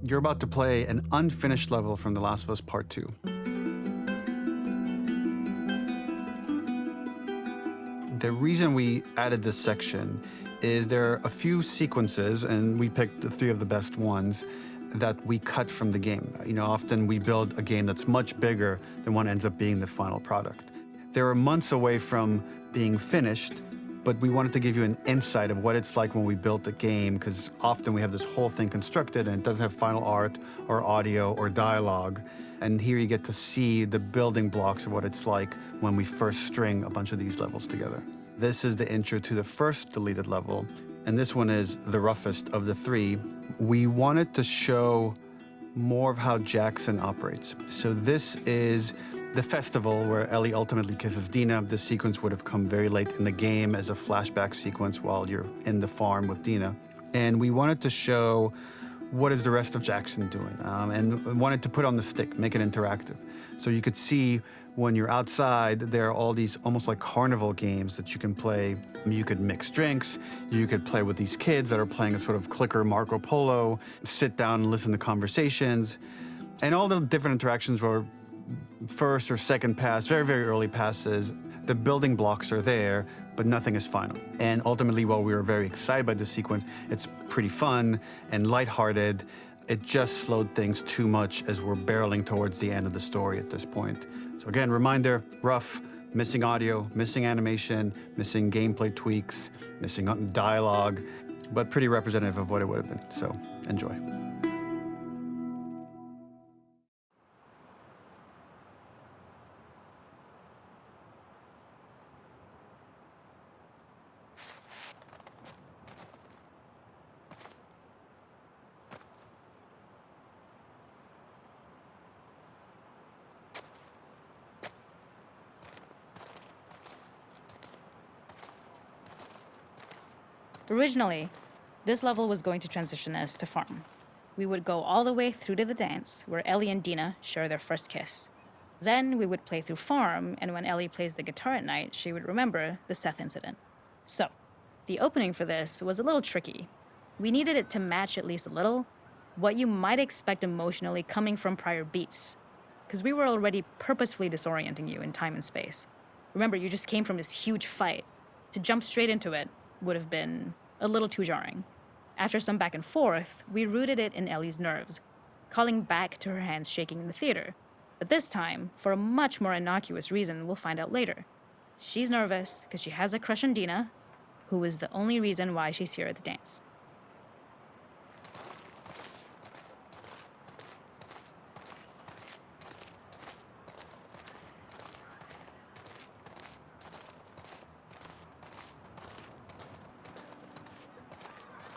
You're about to play an unfinished level from The Last of Us Part 2. The reason we added this section is there are a few sequences, and we picked the 3 of the best ones, that we cut from the game. You know, often we build a game that's much bigger than what ends up being the final product. They were months away from being finished, but we wanted to give you an insight of what it's like when we built a game, because often we have this whole thing constructed and it doesn't have final art or audio or dialogue. And here you get to see the building blocks of what it's like when we first string a bunch of these levels together. This is the intro to the first deleted level, and this one is the roughest of the 3. We wanted to show more of how Jackson operates. So this is the festival where Ellie ultimately kisses Dina. This sequence would have come very late in the game as a flashback sequence while you're in the farm with Dina. And we wanted to show what is the rest of Jackson doing, and wanted to put on the stick, make it interactive. So you could see when you're outside, there are all these almost like carnival games that you can play. You could mix drinks, you could play with these kids that are playing a sort of clicker Marco Polo, sit down and listen to conversations. And all the different interactions were first or second pass, very, very early passes. The building blocks are there, but nothing is final. And ultimately, while we were very excited by this sequence, it's pretty fun and lighthearted. It just slowed things too much as we're barreling towards the end of the story at this point. So again, reminder, rough, missing audio, missing animation, missing gameplay tweaks, missing dialogue, but pretty representative of what it would have been. So enjoy. Originally, this level was going to transition us to farm. We would go all the way through to the dance, where Ellie and Dina share their first kiss. Then we would play through farm, and when Ellie plays the guitar at night, she would remember the Seth incident. So, the opening for this was a little tricky. We needed it to match at least a little what you might expect emotionally coming from prior beats, because we were already purposefully disorienting you in time and space. Remember, you just came from this huge fight. To jump straight into it would have been a little too jarring. After some back and forth, we rooted it in Ellie's nerves, calling back to her hands shaking in the theater. But this time, for a much more innocuous reason we'll find out later. She's nervous because she has a crush on Dina, who is the only reason why she's here at the dance.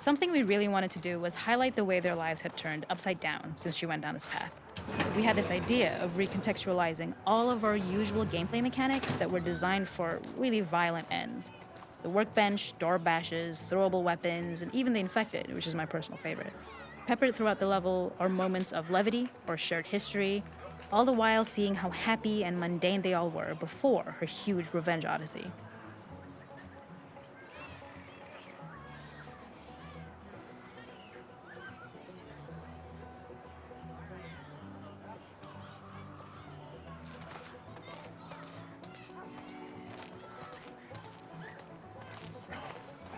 Something we really wanted to do was highlight the way their lives had turned upside down since she went down this path. We had this idea of recontextualizing all of our usual gameplay mechanics that were designed for really violent ends. The workbench, door bashes, throwable weapons, and even the infected, which is my personal favorite. Peppered throughout the level are moments of levity or shared history, all the while seeing how happy and mundane they all were before her huge revenge odyssey.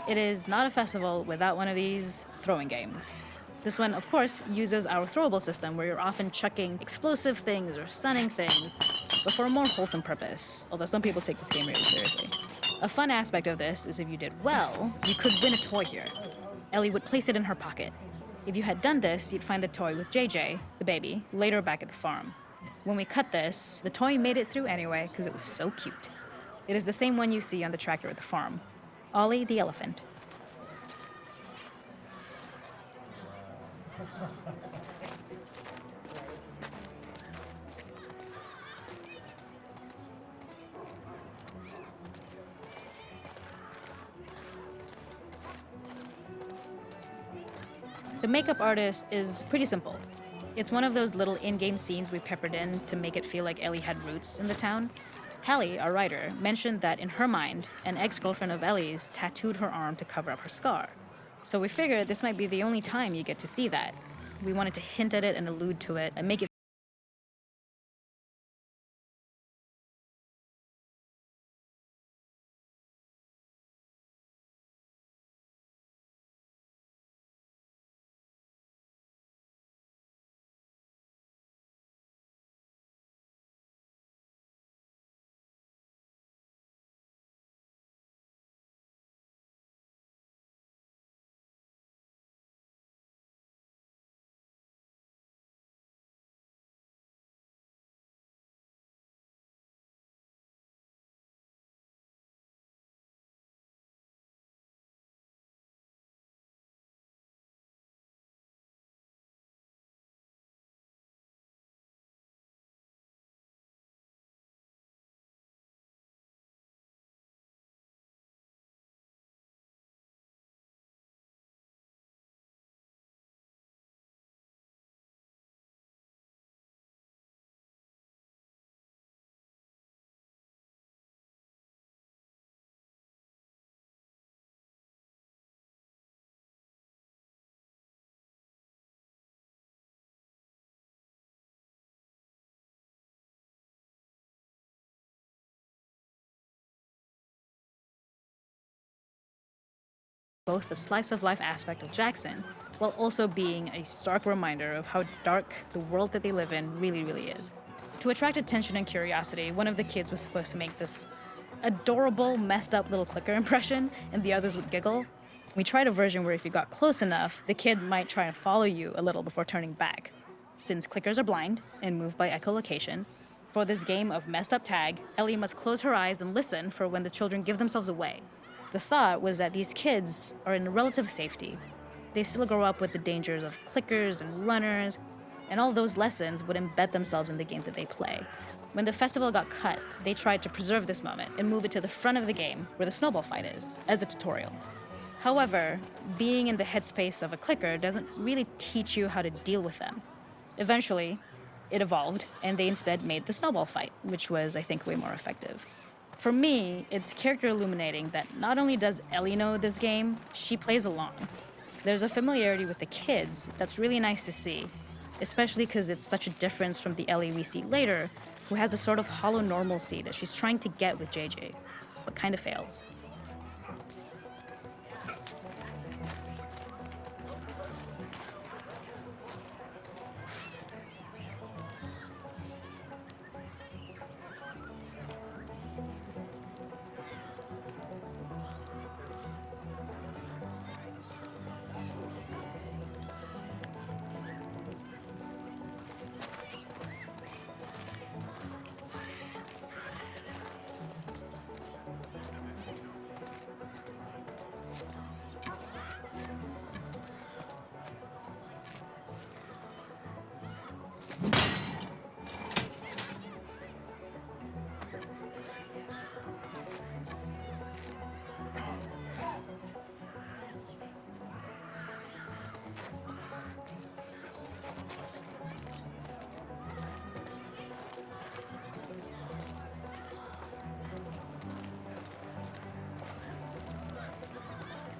It is not a festival without one of these throwing games. This one, of course, uses our throwable system where you're often chucking explosive things or stunning things, but for a more wholesome purpose, although some people take this game really seriously. A fun aspect of this is if you did well, you could win a toy here. Ellie would place it in her pocket. If you had done this, you'd find the toy with JJ, the baby, later back at the farm. When we cut this, the toy made it through anyway because it was so cute. It is the same one you see on the tractor at the farm. Ollie the elephant. The makeup artist is pretty simple. It's one of those little in-game scenes we peppered in to make it feel like Ellie had roots in the town. Hallie, our writer, mentioned that in her mind, an ex-girlfriend of Ellie's tattooed her arm to cover up her scar. So we figured this might be the only time you get to see that. We wanted to hint at it and allude to it and make it both the slice of life aspect of Jackson, while also being a stark reminder of how dark the world that they live in really, really is. To attract attention and curiosity, one of the kids was supposed to make this adorable, messed up little clicker impression, and the others would giggle. We tried a version where if you got close enough, the kid might try and follow you a little before turning back. Since clickers are blind and move by echolocation, for this game of messed up tag, Ellie must close her eyes and listen for when the children give themselves away. The thought was that these kids are in relative safety. They still grow up with the dangers of clickers and runners, and all those lessons would embed themselves in the games that they play. When the festival got cut, they tried to preserve this moment and move it to the front of the game where the snowball fight is, as a tutorial. However, being in the headspace of a clicker doesn't really teach you how to deal with them. Eventually, it evolved, and they instead made the snowball fight, which was, I think, way more effective. For me, it's character illuminating that not only does Ellie know this game, she plays along. There's a familiarity with the kids that's really nice to see, especially because it's such a difference from the Ellie we see later, who has a sort of hollow normalcy that she's trying to get with JJ, but kind of fails.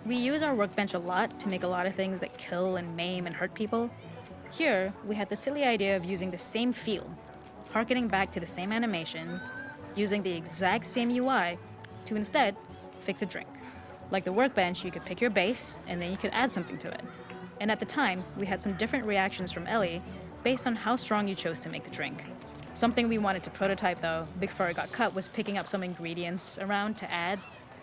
We use our workbench a lot to make a lot of things that kill and maim and hurt people. Here, we had the silly idea of using the same feel, harkening back to the same animations, using the exact same UI to instead fix a drink. Like the workbench, you could pick your base and then you could add something to it. And at the time, we had some different reactions from Ellie based on how strong you chose to make the drink. Something we wanted to prototype though, before it got cut, was picking up some ingredients around to add,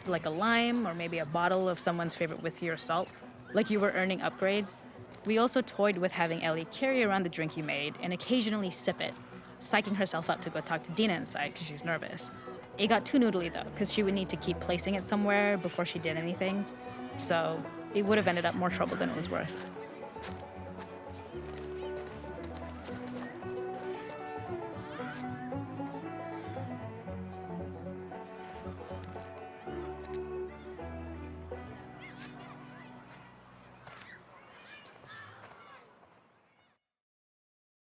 like a lime or maybe a bottle of someone's favorite whiskey or salt, like you were earning upgrades. We also toyed with having Ellie carry around the drink you made and occasionally sip it, psyching herself up to go talk to Dina inside because she's nervous. It got too noodly though, because she would need to keep placing it somewhere before she did anything, so it would have ended up more trouble than it was worth.